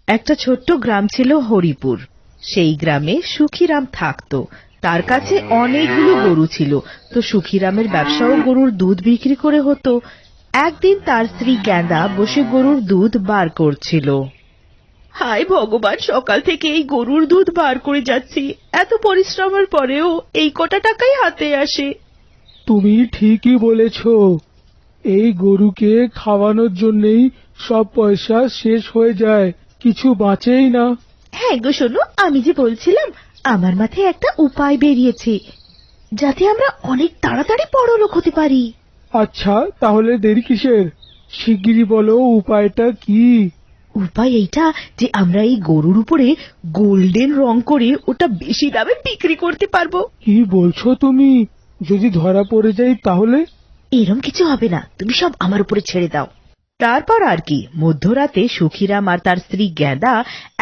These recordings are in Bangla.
একটা ছোট্ট গ্রাম ছিল হরিপুর। সেই গ্রামে সুখীরাম থাকতো। তার কাছে অনেকগুলো গরু ছিল। তো সুখীরামের ব্যবসাও গরুর দুধ বিক্রি করে হতো। একদিন তার স্ত্রী গেঁদা বসে গরুর দুধ বার করছিল। হায় ভগবান, সকাল থেকে এই গরুর দুধ বার করে যাচ্ছি, এত পরিশ্রমের পরেও এই কটা টাকাই হাতে আসে। তুমি ঠিকই বলেছ, এই গরুকে খাওয়ানোর জন্যই সব পয়সা শেষ হয়ে যায়, কিছু বাঁচেই না। হ্যাঁ গো, শোনো, আমি যে বলছিলাম, আমার মাথায় একটা উপায় বেরিয়েছে, যাতে আমরা অনেক তাড়াতাড়ি বড়লোক হতে পারি। আচ্ছা, তাহলে দেরি কিসের? শিগগিরই বলো, উপায়টা কি? উপায় এইটা যে আমরা এই গরুর উপরে গোল্ডেন রং করে ওটা বেশি দামে বিক্রি করতে পারবো। কি বলছো তুমি? যদি ধরা পড়ে যাই তাহলে? এরম কিছু হবে না, তুমি সব আমার উপরে ছেড়ে দাও। তারপর আর কি, মধ্যরাতে সুখীরাম আর তার স্ত্রী গেঁদা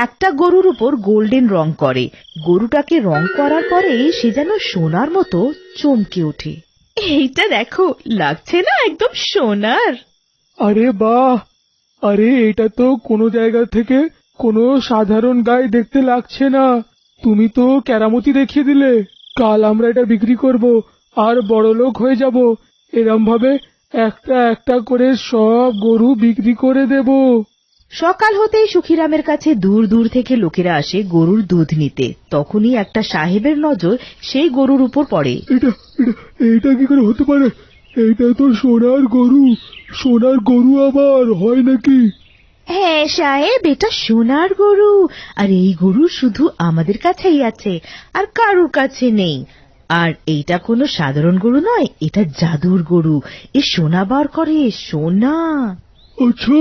একটা গরুর উপর গোল্ডেন রং করে। গরুটাকে রং করার পরে সে যেন সোনার মতো চমকে ওঠে। এইটা দেখো, লাগছে না একদম সোনার? আরে বাহ! আরে এটা তো কোনো জায়গা থেকে কোনো সাধারণ গায়ে দেখতে লাগছে না। তুমি তো কেরামতি দেখিয়ে দিলে। কাল আমরা এটা বিক্রি করব আর বড়লোক হয়ে যাব। এরম ভাবে একটা একটা করে সব গরু বিক্রি করে দেব। সকাল হতেই সুখীরামের কাছে দূর দূর থেকে লোকেরা আসে গরুর দুধ নিতে। তখনই একটা সাহেবের নজর সেই গরুর উপর পড়ে। এটা এটা এটা কি করে হতে পারে? এটা তো সোনার গরু। সোনার গরু আবার হয় নাকি? হ্যাঁ সাহেব, এটা সোনার গরু। আর এই গরু শুধু আমাদের কাছেই আছে, আর কারুর কাছে নেই। আর এইটা কোনো সাধারণ গরু নয়, এটা জাদুর গরু। এ সোনা বার করে, সোনা। আচ্ছা,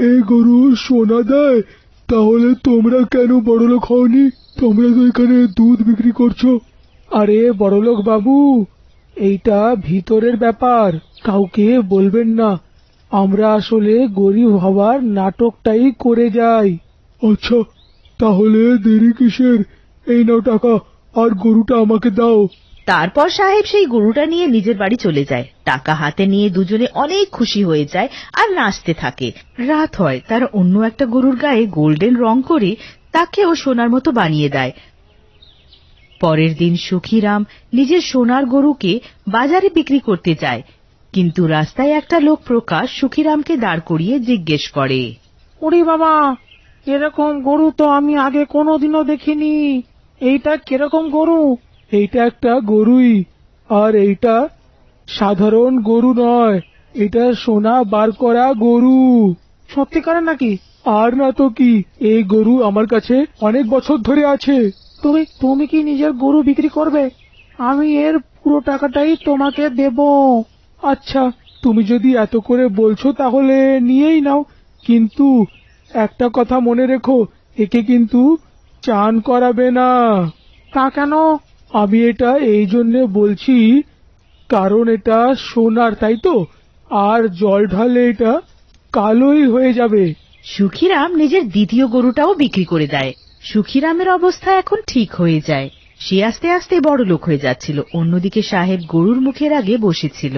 এই গরু সোনা দেয়? তাহলে তোমরা কেন বড়লোক হওনি? তোমরা তো এখানে দুধ বিক্রি করছো। আরে বড়লোক বাবু, এইটা ভিতরের ব্যাপার, কাউকে বলবেন না। আমরা আসলে গরিব হওয়ার নাটকটাই করে যাই। আচ্ছা, তাহলে দেরি কিসের? এই নাও টাকা, আর গরুটা আমাকে দাও। তারপর সাহেব সেই গরুটা নিয়ে নিজের বাড়ি চলে যায়। টাকা হাতে নিয়ে দুজনে অনেক খুশি হয়ে যায় আর নাচতে থাকে। রাত হয়, তার অন্য একটা গরুর গায়ে গোল্ডেন রং করে তাকেও সোনার মতো বানিয়ে দেয়। পরের দিন সুখীরাম নিজের সোনার গরুকে বাজারে বিক্রি করতে যায়। কিন্তু রাস্তায় একটা লোক প্রকাশ সুখীরামকে দাঁড় করিয়ে জিজ্ঞেস করে। ওরে বাবা, এরকম গরু তো আমি আগে কোনোদিনও দেখিনি। এইটা কিরকম গরু? এইটা একটা গরুই, আর এইটা সাধারণ গরু নয়, এটা সোনা বার করা গরু। সত্যিকারের নাকি? আর না তো কি, এই গরু আমার কাছে অনেক বছর ধরে আছে। তুমি তুমি কি নিজের গরু বিক্রি করবে? আমি এর পুরো টাকাটাই তোমাকে দেব। আচ্ছা, তুমি যদি এত করে বলছো তাহলে নিয়েই নাও, কিন্তু একটা কথা মনে রেখো, একে কিন্তু চান করাবে না। তা কেন? আমি এটা এই জন্যে বলছি, কারণ এটা সোনার, তাই তো, আর জল ঢালে এটা কালোই হয়ে যাবে। সুখীরাম নিজের দ্বিতীয় গরুটাও বিক্রি করে দেয়। সুখীরামের অবস্থা এখন ঠিক হয়ে যায়। সে আস্তে আস্তে বড় লোক হয়ে যাচ্ছিল। অন্যদিকে সাহেব গরুর মুখের আগে বসেছিল।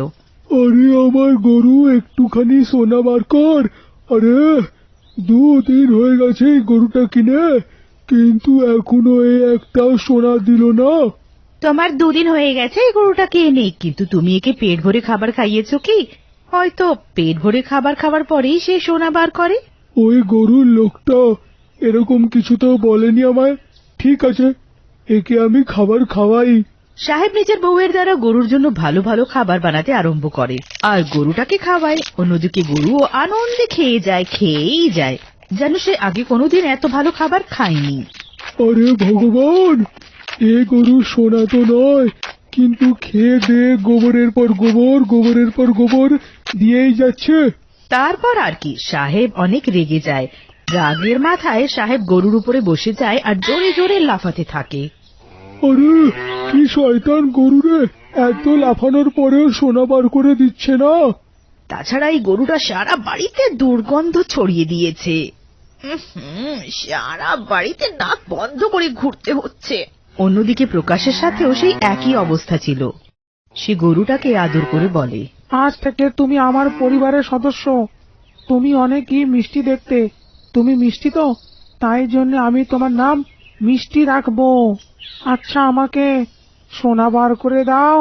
আরে আমার গরু, একটুখানি সোনা বার কর। আরে 2 দিন হয়ে গেছে এই গরুটা কিনে, কিন্তু এখনো এই একটাও সোনা দিল না। তোমার 2 দিন হয়ে গেছে এই গরুটাকে এনে, কিন্তু তুমি একে পেট ভরে খাবার খাইয়েছো কি? হয়তো পেট ভরে খাবার খাবার পরেই সে সোনা বার করে। ওই গরুর লোকটা এরকম কিছু তো বলেনি আমায়। ঠিক আছে, একে আমি খাবার খাওয়াই। সাহেব নিজের বউয়ের দ্বারা গরুর জন্য ভালো ভালো খাবার বানাতে আরম্ভ করে আর গরুটাকে খাওয়ায়। অন্যদিকে গরুও আনন্দে খেয়েই যায়, যেন সে আগে কোনোদিন এত ভালো খাবার খায়নি। আরে ভগবান, এ গরু সোনা তো নয়, কিন্তু খেয়ে দে গোবরের পর গোবর, গোবরের পর গোবর দিয়েই যাচ্ছে। তারপর আর কি, সাহেব অনেক রেগে যায়। রাগের মাথায় সাহেব গরুর উপরে বসে যায় আর জোরে জোরে লাফাতে থাকে। আরে কি শয়তান গরু রে, এত লাফানোর পরেও সোনা বার করে দিচ্ছে না। তাছাড়া এই গরুটা সারা বাড়িতে দুর্গন্ধ ছড়িয়ে দিয়েছে। সারা বাড়িতে নাক বন্ধ করে ঘুরতে হচ্ছে। অন্যদিকে প্রকাশের সাথেও সেই একই অবস্থা ছিল। সে গরুটাকে আদর করে বলে, আজ থেকে তুমি আমার পরিবারের সদস্য। তুমি অনেকই মিষ্টি দেখতে, তুমি মিষ্টি তো, তাই জন্য আমি তোমার নাম মিষ্টি রাখবো। আচ্ছা, আমাকে সোনা বার করে দাও।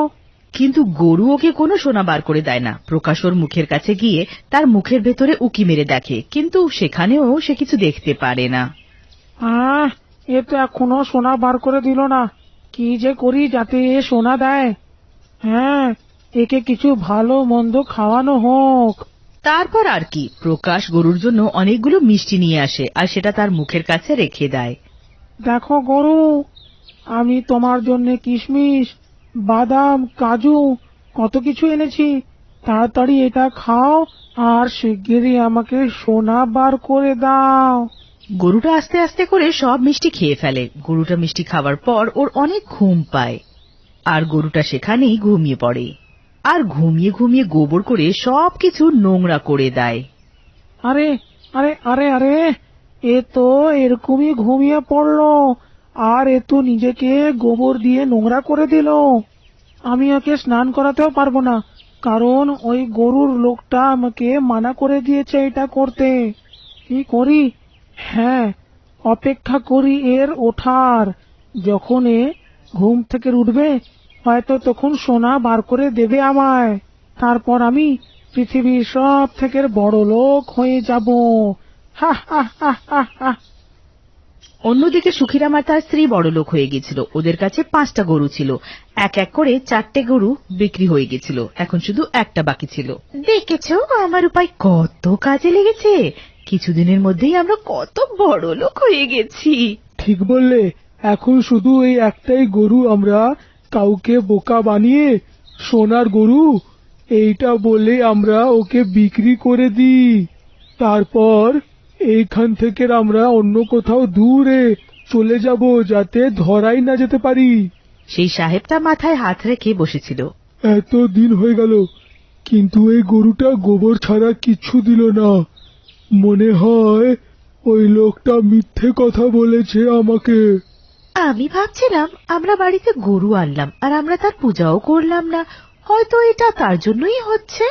কিন্তু গরু ওকে কোনো সোনা বার করে দেয় না। প্রকাশ ওর মুখের কাছে গিয়ে তার মুখের ভেতরে উকি মেরে দেখে, কিন্তু সেখানেও সে কিছু দেখতে পারে না। এ তো এখনো সোনা বার করে দিল না। কি যে করি যাতে এ সোনা দেয়। হ্যাঁ, একে কিছু ভালো মন্দ খাওয়ানো হোক। তারপর আর কি, প্রকাশ গরুর জন্য অনেকগুলো মিষ্টি নিয়ে আসে আর সেটা তার মুখের কাছে রেখে দেয়। দেখো গরু, আমি তোমার জন্য কিশমিশ, বাদাম, কাজু কত কিছু এনেছি। তাড়াতাড়ি এটা খাও আর শিগগিরই আমাকে সোনা বার করে দাও। গরুটা আস্তে আস্তে করে সব মিষ্টি খেয়ে ফেলে। গরুটা মিষ্টি খাওয়ার পর ওর অনেক ঘুম পায় আর গরুটা সেখানেই ঘুমিয়ে পড়ে আর ঘুমিয়ে ঘুমিয়ে গোবর করে সবকিছু নোংরা করে দেয়। আরে আরে আরে আরে, এ তো এরকমই ঘুমিয়ে পড়লো আর এ তো নিজেকে গোবর দিয়ে নোংরা করে দিল। আমি ওকে স্নান করাতেও পারবো না, কারণ ওই গরুর লোকটা আমাকে মানা করে দিয়েছে এটা করতে। কি করি? হ্যাঁ, অপেক্ষা করি এর ওঠার। যখন এ ঘুম থেকে উঠবে হয়তো তখন সোনা বার করে দেবে আমায়। তারপর আমি পৃথিবীর সব থেকে বড় লোক হয়ে যাব। হা হা হা হা হা। অন্যদিকে সুখিরাম আর তার স্ত্রী বড়লোক হয়ে গেছিল। ওদের কাছে 5টা গরু ছিল। এক এক করে 4টে গরু বিক্রি হয়ে গেছিল। এখন শুধু একটা বাকি ছিল। দেখেছো আমার উপায় কত কাজে লেগেছে? কিছুদিনের মধ্যেই আমরা কত বড়লোক হয়ে গেছি। ঠিক বললে। এখন শুধু এই একটাই গরু আমরা কাউকে বোকা বানিয়ে সোনার গরু এইটা বলে আমরা ওকে বিক্রি করে দিই। তারপর এইখান থেকে আমরা অন্য কোথাও দূরে চলে যাব, যাতে ধরাই না যেতে পারি। সেই সাহেবটা মাথায় হাত রেখে বসেছিল। এত দিন হয়ে গেল, কিন্তু এই গরুটা গোবর ছাড়া কিছু দিল না। মনে হয় ওই লোকটা মিথ্যে কথা বলেছে আমাকে। আমি ভাবছিলাম আমরা বাড়িতে গরু আনলাম আর আমরা তার পূজাও করলাম না, হয়তো এটা তার জন্যই হচ্ছে।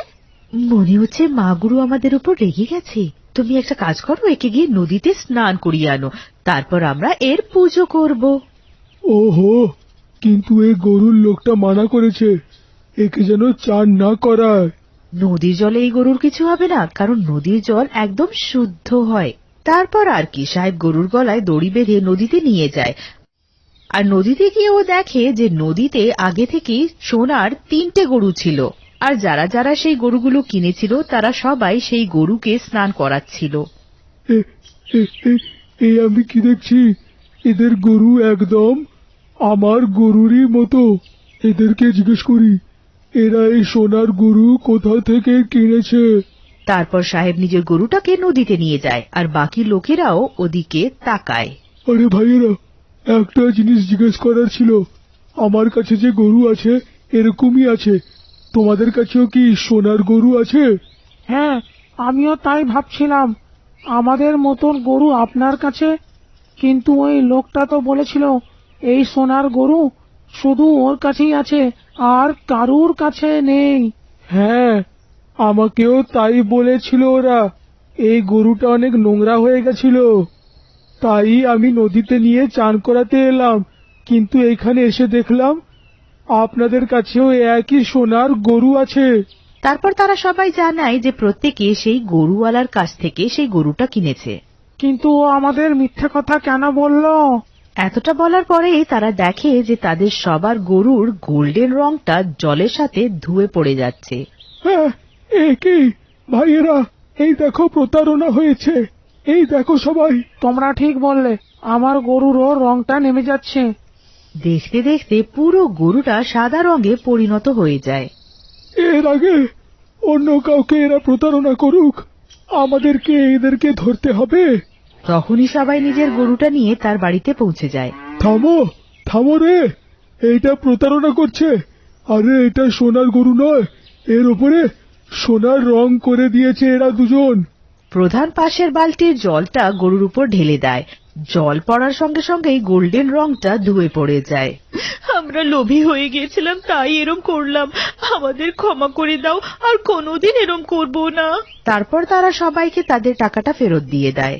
মনে হচ্ছে মা গুরু আমাদের উপর রেগে গেছে। তুমি একটা কাজ করো, একে গিয়ে নদীতে স্নান করিয়ে আনো, তারপর আমরা এর পুজো করব। ওহো, কিন্তু এই গরুর লোকটা মানা করেছে একে যেন চান না করায়। নদীর জলে এই গরুর কিছু হবে না, কারণ নদীর জল একদম শুদ্ধ হয়। তারপর আর কি, সাহেব গরুর গলায় দড়ি বেঁধে নদীতে নিয়ে যায় আর নদীতে গিয়ে ও দেখে যে নদীতে আগে থেকেই সোনার 3টে গরু ছিল আর যারা যারা সেই গরুগুলো কিনেছিল তারা সবাই সেই গরুকে স্নান করাচ্ছিল। এই আমি কি দেখছি? এদের গরু একদম আমার গরুরই মতো। এদেরকে জিজ্ঞেস করি এরা এই সোনার গরু কোথা থেকে কিনেছে। তারপর সাহেব নিজের গরুটাকে নদীতে নিয়ে যায় আর বাকি লোকেরাও ওদিকে তাকায়। আরে ভাইয়েরা, একটা জিনিস জিজ্ঞেস করার ছিল। আমার কাছে যে গরু আছে এরকমই আছে, তোমাদের কাছেও কি সোনার গরু আছে? হ্যাঁ, আমিও তাই ভাবছিলাম, আমাদের মতন গরু আপনার কাছে। কিন্তু ওই লোকটা তো বলেছিল এই সোনার গরু শুধু ওর কাছেই আছে আর কারুর কাছে নেই। হ্যাঁ, আমাকেও তাই বলেছিল ওরা। এই গরুটা অনেক নোংরা হয়ে গেছিল, তাই আমি নদীতে নিয়ে চান করাতে এলাম। কিন্তু এইখানে এসে দেখলাম আপনাদের কাছেও একই সোনার গরু আছে। তারপর তারা সবাই জানায় যে প্রত্যেকে সেই গরুওয়ালার কাছ থেকে সেই গরুটা কিনেছে। কিন্তু ও আমাদের মিথ্যে কথা কেন বললো? এতটা বলার পরে তারা দেখে যে তাদের সবার গরুর গোল্ডেন রংটা জলের সাথে ধুয়ে পড়ে যাচ্ছে। হ্যাঁ, এ কি ভাইয়েরা, এই দেখো প্রতারণা হয়েছে। এই দেখো সবাই। তোমরা ঠিক বললে, আমার গরুরও রংটা নেমে যাচ্ছে। দেখতে দেখতে পুরো গরুটা সাদা রঙে পরিণত হয়ে যায়। এর আগে অন্য কাউকে এরা প্রতারণা করুক, আমাদেরকে এদেরকে ধরতে হবে। তখনই সবাই নিজের গরুটা নিয়ে তার বাড়িতে পৌঁছে যায়। থামো থামো রে, এইটা প্রতারণা করছে। আরে এটা সোনার গরু নয়, এর উপরে সোনার রং করে দিয়েছে এরা দুজন। প্রধান পাশের বালতির জলটা গরুর উপর ঢেলে দেয়। জল পড়ার সঙ্গে সঙ্গেই গোল্ডেন রংটা ধুয়ে পড়ে যায়। আমরা লোভী হয়ে গিয়েছিলাম, তাই এরম করলাম, আমাদের ক্ষমা করে দাও, আর কোনোদিন এরম করব না। তারপর তারা সবাইকে তাদের টাকাটা ফেরত দিয়ে দেয়।